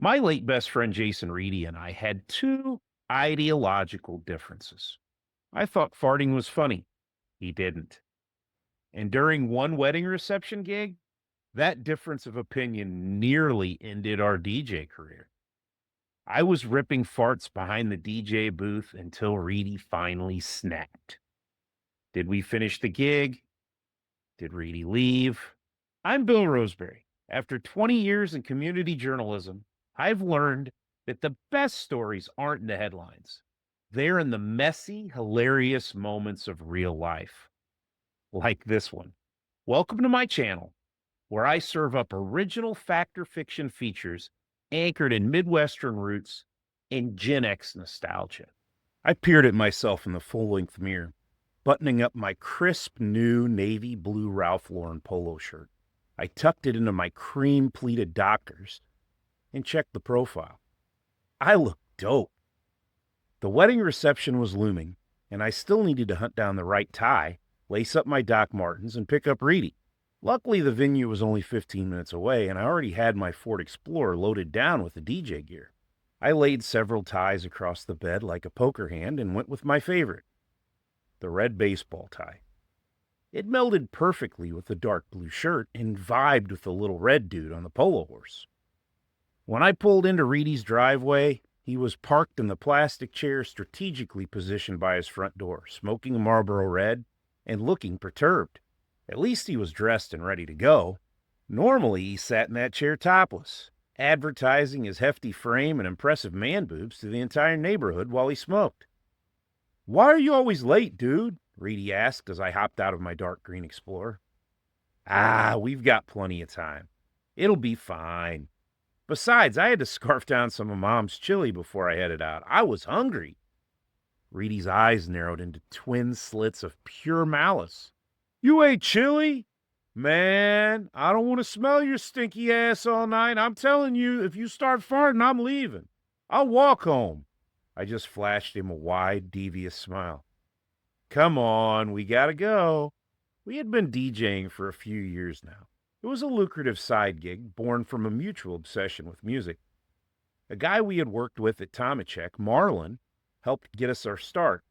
My late best friend Jason Reedy and I had two ideological differences. I thought farting was funny. He didn't. And during one wedding reception gig, that difference of opinion nearly ended our DJ career. I was ripping farts behind the DJ booth until Reedy finally snapped. Did we finish the gig? Did Reedy leave? I'm Bill Roseberry. After 20 years in community journalism, I've learned that the best stories aren't in the headlines. They're in the messy, hilarious moments of real life, like this one. Welcome to my channel, where I serve up original fact or fiction features anchored in Midwestern roots and Gen X nostalgia. I peered at myself in the full length mirror, buttoning up my crisp new navy blue Ralph Lauren Polo shirt. I tucked it into my cream pleated Dockers and checked the profile. I looked dope. The wedding reception was looming, and I still needed to hunt down the right tie, lace up my Doc Martens, and pick up Reedy. Luckily, the venue was only 15 minutes away, and I already had my Ford Explorer loaded down with the DJ gear. I laid several ties across the bed like a poker hand and went with my favorite, the red baseball tie. It melded perfectly with the dark blue shirt and vibed with the little red dude on the polo horse. When I pulled into Reedy's driveway, he was parked in the plastic chair strategically positioned by his front door, smoking a Marlboro Red and looking perturbed. At least he was dressed and ready to go. Normally, he sat in that chair topless, advertising his hefty frame and impressive man boobs to the entire neighborhood while he smoked. "Why are you always late, dude?" Reedy asked as I hopped out of my dark green Explorer. We've got plenty of time. It'll be fine. Besides, I had to scarf down some of Mom's chili before I headed out. I was hungry. Reedy's eyes narrowed into twin slits of pure malice. "You ate chili? Man, I don't want to smell your stinky ass all night. I'm telling you, if you start farting, I'm leaving. I'll walk home." I just flashed him a wide, devious smile. "Come on, we gotta go." We had been DJing for a few years now. It was a lucrative side gig born from a mutual obsession with music. A guy we had worked with at Tomachek, Marlon, helped get us our start.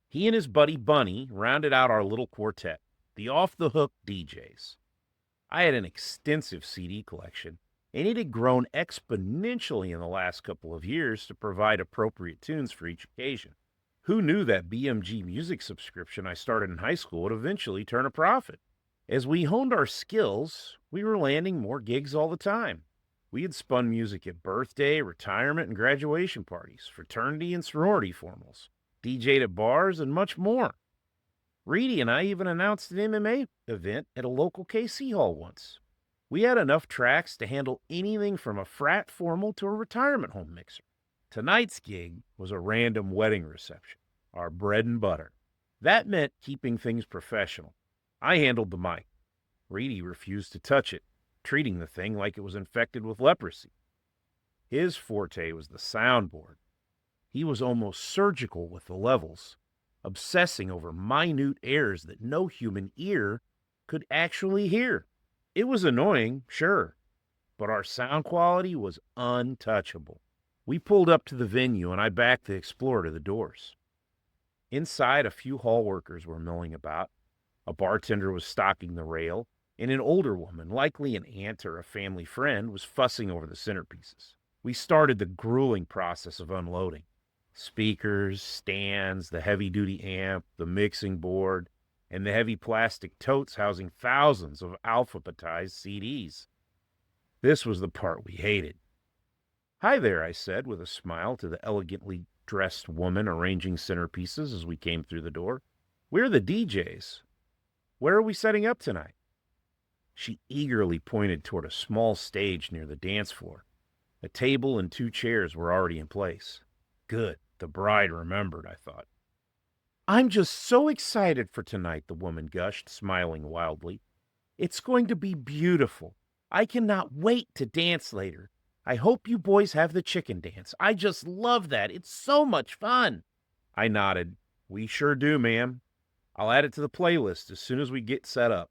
He and his buddy Bunny rounded out our little quartet, the Off-the-Hook DJs. I had an extensive CD collection, and it had grown exponentially in the last couple of years to provide appropriate tunes for each occasion. Who knew that BMG music subscription I started in high school would eventually turn a profit? As we honed our skills, we were landing more gigs all the time. We had spun music at birthday, retirement, and graduation parties, fraternity and sorority formals, DJ'd at bars, and much more. Reedy and I even announced an MMA event at a local KC hall once. We had enough tracks to handle anything from a frat formal to a retirement home mixer. Tonight's gig was a random wedding reception, our bread and butter. That meant keeping things professional. I handled the mic. Reedy refused to touch it, treating the thing like it was infected with leprosy. His forte was the soundboard. He was almost surgical with the levels, obsessing over minute errors that no human ear could actually hear. It was annoying, sure, but our sound quality was untouchable. We pulled up to the venue, and I backed the Explorer to the doors. Inside, a few hall workers were milling about. A bartender was stocking the rail, and an older woman, likely an aunt or a family friend, was fussing over the centerpieces. We started the grueling process of unloading. Speakers, stands, the heavy-duty amp, the mixing board, and the heavy plastic totes housing thousands of alphabetized CDs. This was the part we hated. "Hi there," I said with a smile to the elegantly dressed woman arranging centerpieces as we came through the door. "We're the DJs. Where are we setting up tonight?" She eagerly pointed toward a small stage near the dance floor. A table and 2 chairs were already in place. Good, the bride remembered, I thought. "I'm just so excited for tonight," the woman gushed, smiling wildly. "It's going to be beautiful. I cannot wait to dance later. I hope you boys have the chicken dance. I just love that. It's so much fun." I nodded. "We sure do, ma'am. I'll add it to the playlist as soon as we get set up."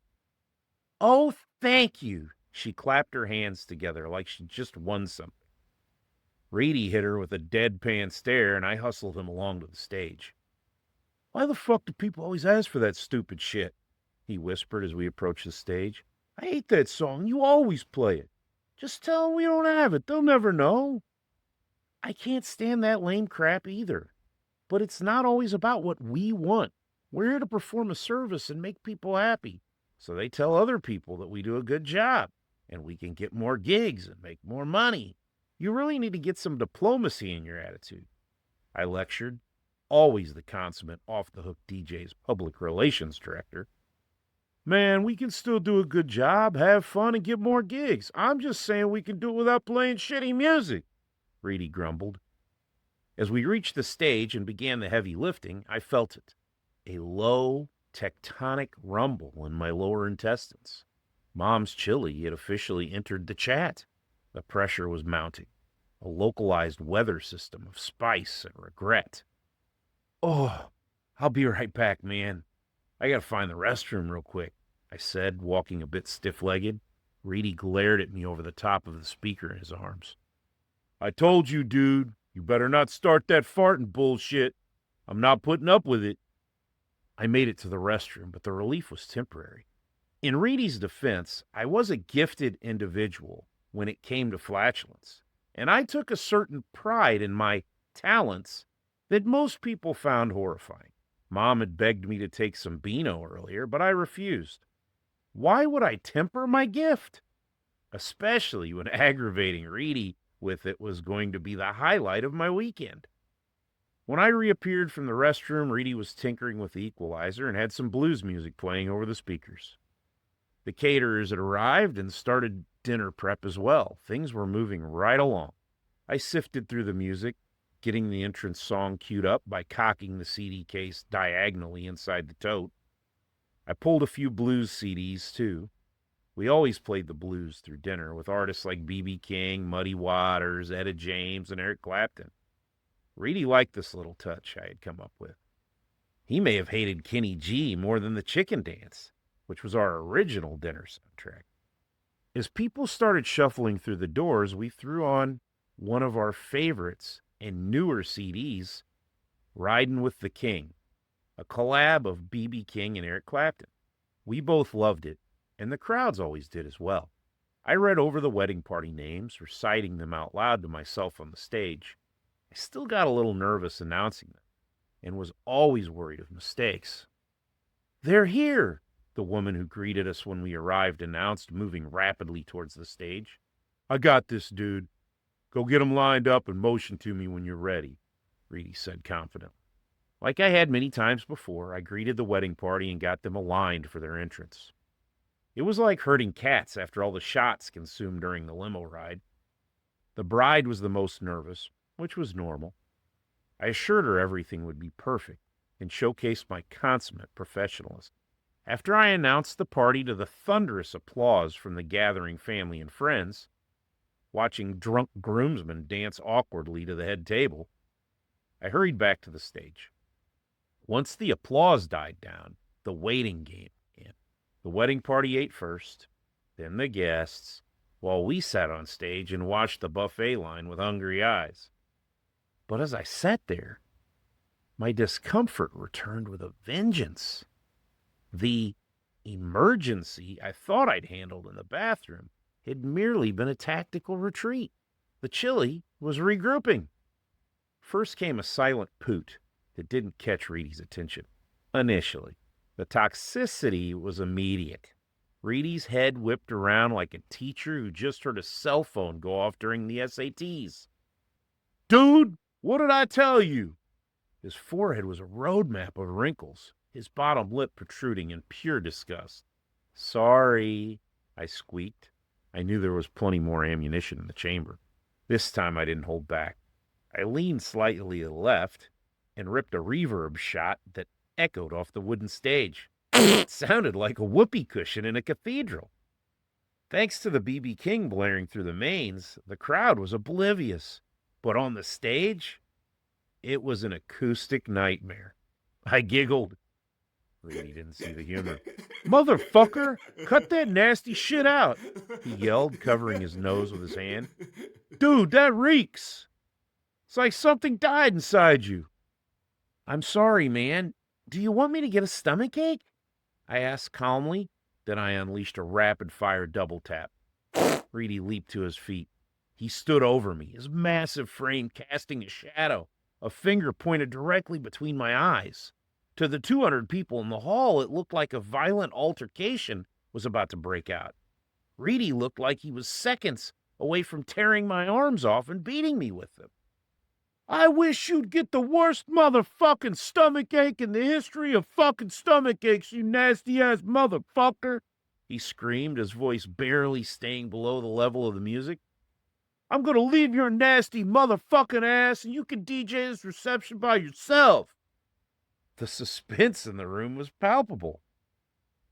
"Oh, thank you." She clapped her hands together like she just won something. Reedy hit her with a deadpan stare, and I hustled him along to the stage. "Why the fuck do people always ask for that stupid shit?" he whispered as we approached the stage. "I hate that song. You always play it. Just tell them we don't have it. They'll never know." I can't stand that lame crap either. But it's not always about what we want. We're here to perform a service and make people happy. So they tell other people that we do a good job and we can get more gigs and make more money. You really need to get some diplomacy in your attitude. I lectured, always the consummate off-the-hook DJ's public relations director. "Man, we can still do a good job, have fun, and get more gigs. I'm just saying we can do it without playing shitty music," Reedy grumbled. As we reached the stage and began the heavy lifting, I felt it. A low, tectonic rumble in my lower intestines. Mom's chili had officially entered the chat. The pressure was mounting. A localized weather system of spice and regret. "Oh, I'll be right back, man. I gotta find the restroom real quick," I said, walking a bit stiff-legged. Reedy glared at me over the top of the speaker in his arms. "I told you, dude. You better not start that farting bullshit. I'm not putting up with it." I made it to the restroom, but the relief was temporary. In Reedy's defense, I was a gifted individual when it came to flatulence, and I took a certain pride in my talents that most people found horrifying. Mom had begged me to take some Beano earlier, but I refused. Why would I temper my gift? Especially when aggravating Reedy with it was going to be the highlight of my weekend. When I reappeared from the restroom, Reedy was tinkering with the equalizer and had some blues music playing over the speakers. The caterers had arrived and started dinner prep as well. Things were moving right along. I sifted through the music, getting the entrance song queued up by cocking the CD case diagonally inside the tote. I pulled a few blues CDs, too. We always played the blues through dinner with artists like B.B. King, Muddy Waters, Etta James, and Eric Clapton. Reedy liked this little touch I had come up with. He may have hated Kenny G more than the Chicken Dance, which was our original dinner soundtrack. As people started shuffling through the doors, we threw on one of our favorites and newer CDs, Ridin' with the King, a collab of B.B. King and Eric Clapton. We both loved it, and the crowds always did as well. I read over the wedding party names, reciting them out loud to myself on the stage. I still got a little nervous announcing them, and was always worried of mistakes. "They're here," the woman who greeted us when we arrived announced, moving rapidly towards the stage. "I got this, dude. Go get them lined up and motion to me when you're ready," Reedy said confidently. Like I had many times before, I greeted the wedding party and got them aligned for their entrance. It was like herding cats after all the shots consumed during the limo ride. The bride was the most nervous, which was normal. I assured her everything would be perfect and showcased my consummate professionalism. After I announced the party to the thunderous applause from the gathering family and friends, watching drunk groomsmen dance awkwardly to the head table, I hurried back to the stage. Once the applause died down, the waiting game began. The wedding party ate first, then the guests, while we sat on stage and watched the buffet line with hungry eyes. But as I sat there, my discomfort returned with a vengeance. The emergency I thought I'd handled in the bathroom had merely been a tactical retreat. The chili was regrouping. First came a silent poot that didn't catch Reedy's attention. Initially, the toxicity was immediate. Reedy's head whipped around like a teacher who just heard a cell phone go off during the SATs. "Dude, what did I tell you?" His forehead was a roadmap of wrinkles, his bottom lip protruding in pure disgust. "Sorry," I squeaked. I knew there was plenty more ammunition in the chamber. This time I didn't hold back. I leaned slightly to the left and ripped a reverb shot that echoed off the wooden stage. It sounded like a whoopee cushion in a cathedral. Thanks to the B.B. King blaring through the mains, the crowd was oblivious. But on the stage, it was an acoustic nightmare. I giggled. Reedy didn't see the humor. "Motherfucker, cut that nasty shit out," he yelled, covering his nose with his hand. "Dude, that reeks." It's like something died inside you. I'm sorry, man. Do you want me to get a stomachache? I asked calmly. Then I unleashed a rapid-fire double tap. Reedy leaped to his feet. He stood over me, his massive frame casting a shadow, a finger pointed directly between my eyes. To the 200 people in the hall, it looked like a violent altercation was about to break out. Reedy looked like he was seconds away from tearing my arms off and beating me with them. I wish you'd get the worst motherfucking stomachache in the history of fucking stomachaches, you nasty-ass motherfucker, he screamed, his voice barely staying below the level of the music. I'm gonna leave your nasty motherfucking ass and you can DJ this reception by yourself. The suspense in the room was palpable.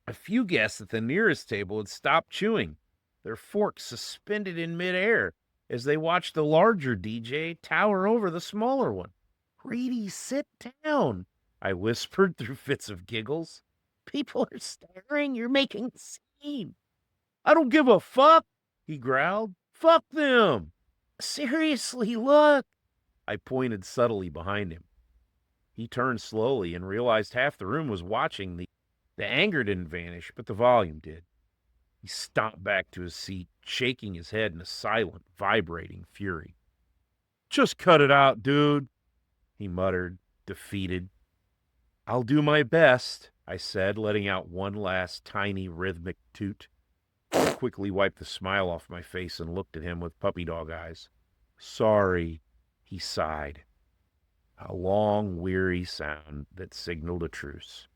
A few guests at the nearest table had stopped chewing, their forks suspended in midair as they watched the larger DJ tower over the smaller one. Reedy, sit down, I whispered through fits of giggles. People are staring. You're making a scene. I don't give a fuck, he growled. Fuck them. Seriously, look. I pointed subtly behind him. He turned slowly and realized half the room was watching. The anger didn't vanish, but the volume did. He stomped back to his seat, shaking his head in a silent, vibrating fury. Just cut it out, dude, he muttered, defeated. I'll do my best, I said, letting out one last tiny rhythmic toot. I quickly wiped the smile off my face and looked at him with puppy dog eyes. Sorry, he sighed. A long, weary sound that signaled a truce.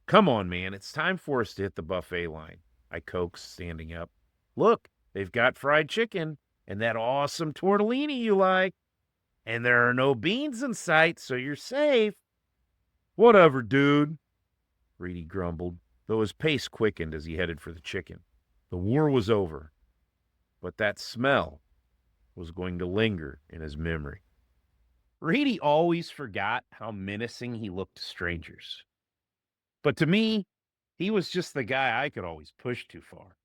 Come on, man, it's time for us to hit the buffet line, I coaxed, standing up. Look, they've got fried chicken and that awesome tortellini you like. And there are no beans in sight, so you're safe. Whatever, dude, Reedy grumbled, though his pace quickened as he headed for the chicken. The war was over, but that smell was going to linger in his memory. Reedy always forgot how menacing he looked to strangers. But to me, he was just the guy I could always push too far.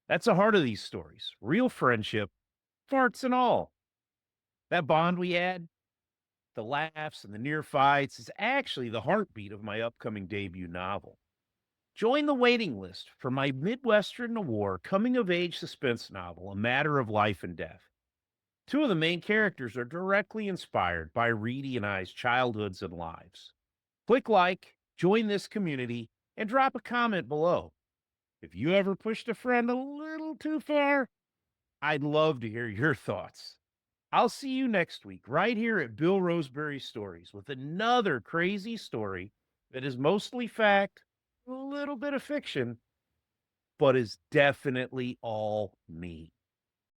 That's the heart of these stories. Real friendship, farts and all. That bond we had, the laughs and the near fights, is actually the heartbeat of my upcoming debut novel. Join the waiting list for my Midwestern War coming-of-age suspense novel, A Matter of Life and Death. Two of the main characters are directly inspired by Reedy and I's childhoods and lives. Click like, join this community, and drop a comment below. If you ever pushed a friend a little too far, I'd love to hear your thoughts. I'll see you next week right here at Bill Roseberry Stories with another crazy story that is mostly fact, a little bit of fiction, but is definitely all me.